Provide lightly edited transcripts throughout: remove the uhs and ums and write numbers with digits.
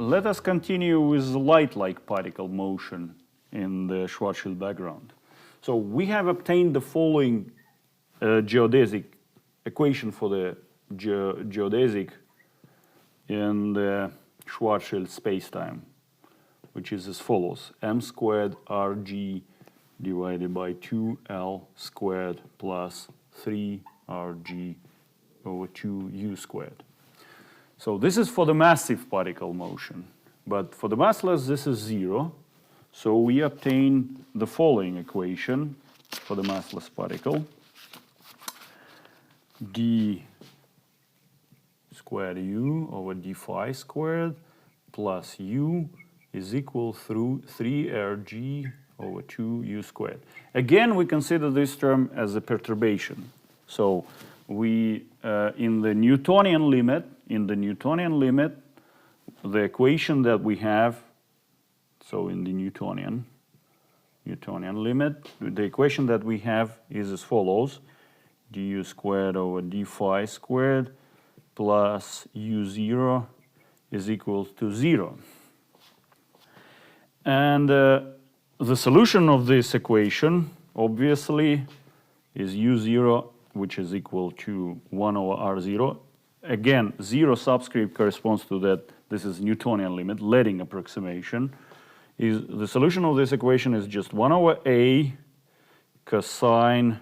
let us continue with light-like particle motion in the Schwarzschild background. So we have obtained the following geodesic equation for the geodesic in the Schwarzschild spacetime, which is as follows: m squared rg divided by 2l squared plus 3rg over 2u squared. So this is for the massive particle motion, but for the massless this is 0. So we obtain the following equation for the massless particle: d squared u over d phi squared plus u is equal to 3rg over 2u squared. Again, we consider this term as a perturbation. So we, in the Newtonian limit, the equation that we have, so in the Newtonian limit, the equation that we have is as follows: du squared over d phi squared plus u0 is equal to 0. And the solution of this equation, obviously, is u0, which is equal to 1 over r0. Again, 0 subscript corresponds to that. This is Newtonian limit, leading approximation. The solution of this equation is just 1 over a cosine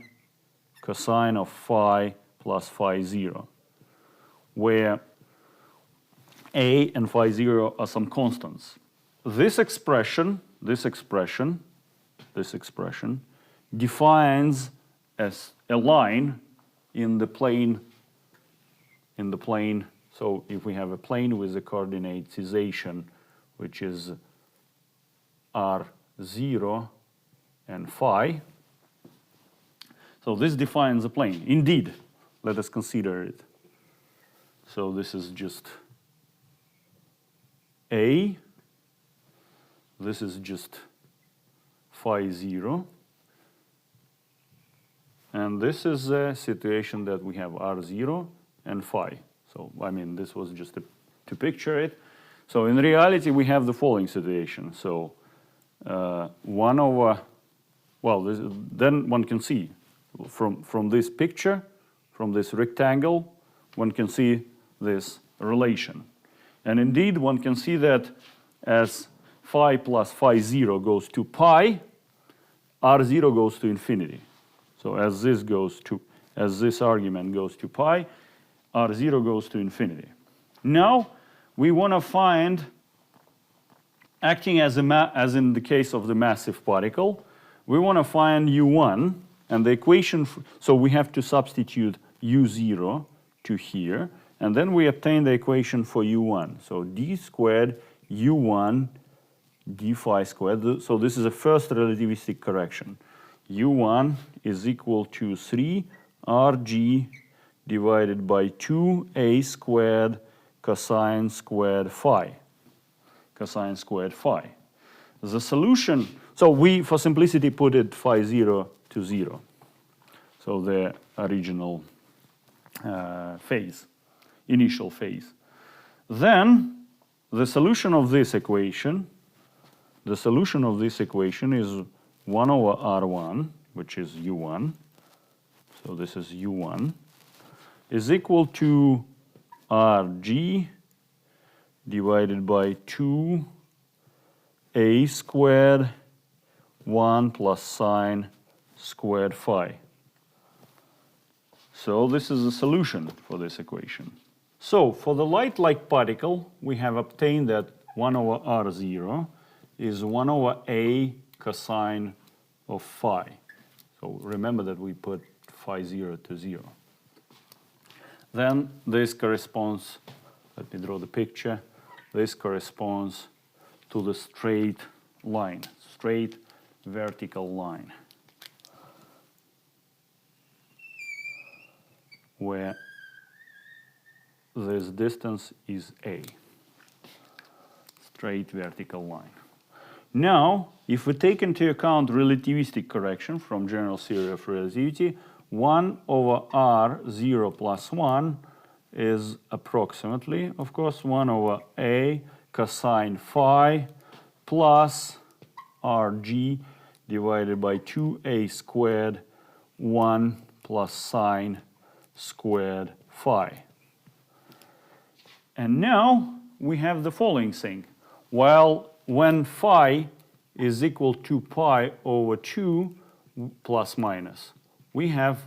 of phi plus phi 0, where a and phi 0 are some constants. This expression defines as a line in the plane. So if we have a plane with the coordinate cessation, which is r0 and phi, so this defines the plane. Indeed, let us consider it. So this is just a, this is just phi 0, and this is a situation that we have r0 and phi. So, I mean, this was just to picture it. So in reality, we have the following situation. So 1 over, well, then one can see from this picture, from this rectangle, one can see this relation. And indeed, one can see that as phi plus phi 0 goes to pi, r0 goes to infinity. So as this argument goes to pi, r0 goes to infinity. Now we want to find, acting as in the case of the massive particle, we want to find u1, and the equation, so we have to substitute u0 to here, and then we obtain the equation for u1. So d squared u1 d phi squared, so this is a first relativistic correction. u1 is equal to 3rg divided by 2a squared cosine squared phi. The solution, so we, for simplicity, put it phi 0 to 0. So the original phase, initial phase. Then the solution of this equation is 1 over r1, which is u1. So this is u1, is equal to rg divided by 2a squared 1 plus sine squared phi. So this is the solution for this equation. So for the light-like particle, we have obtained that 1 over r0 is 1 over a cosine of phi. So remember that we put phi 0 to 0. Then this corresponds, let me draw the picture, this corresponds to the straight line, straight vertical line, where this distance is a, straight vertical line. Now, if we take into account relativistic correction from general theory of relativity, 1 over r0 plus 1 is approximately, of course, 1 over a cosine phi plus Rg divided by 2a squared 1 plus sine squared phi. And now we have the following thing. While when phi is equal to pi over 2 plus minus, we have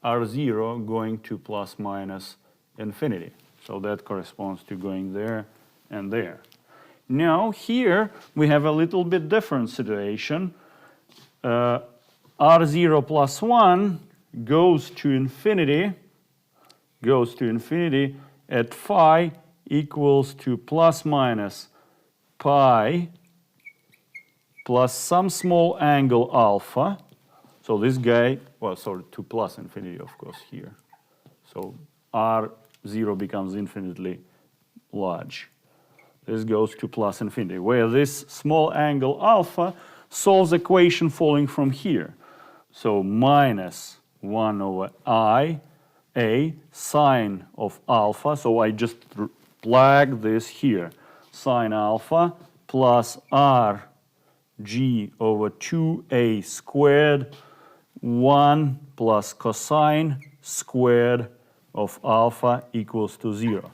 R0 going to plus minus infinity. So that corresponds to going there and there. Now here we have a little bit different situation. R0 plus 1 goes to infinity at phi equals to plus minus pi plus some small angle alpha. So this guy, well, sorry, to plus infinity, of course, here. So R0 becomes infinitely large. This goes to plus infinity, where this small angle alpha solves the equation following from here. So minus 1 over I, a sine of alpha. So I just plug this here. Sine alpha plus R g over 2a squared 1 plus cosine squared of alpha equals to 0.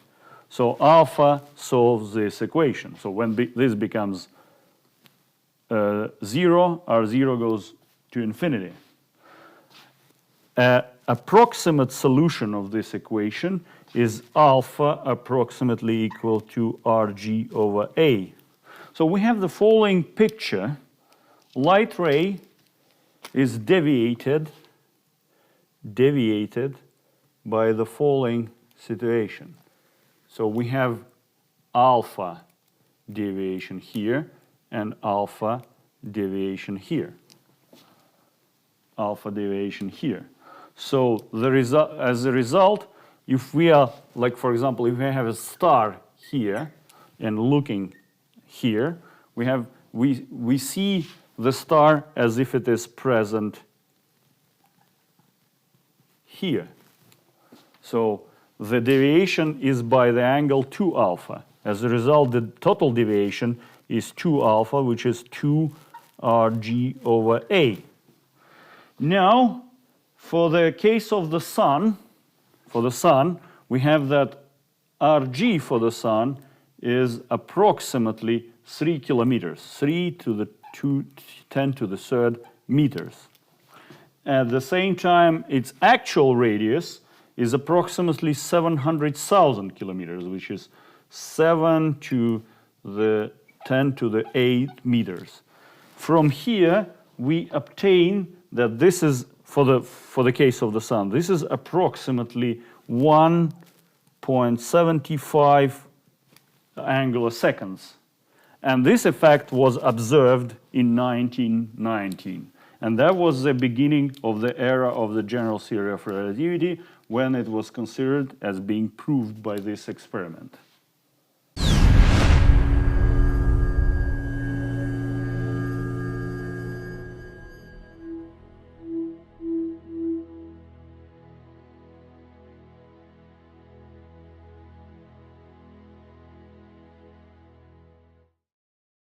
So alpha solves this equation. So when this becomes 0, R0 goes to infinity. Approximate solution of this equation is alpha approximately equal to Rg over A. So we have the following picture. Light ray is deviated by the following situation. So we have alpha deviation here and alpha deviation here. Alpha deviation here. So as a result, if we are, like for example, if we have a star here and looking here, we see the star as if it is present here. So the deviation is by the angle 2 alpha. As a result, the total deviation is 2 alpha, which is 2 Rg over A. Now, for the case of the sun, we have that Rg for the sun is approximately 3 kilometers, 3 to the 10 to the third meters. At the same time, its actual radius is approximately 700,000 kilometers, which is 7 to the 10 to the 8 meters. From here, we obtain that this is, for the case of the sun, this is approximately 1.75 angular seconds. And this effect was observed in 1919. And that was the beginning of the era of the general theory of relativity, when it was considered as being proved by this experiment.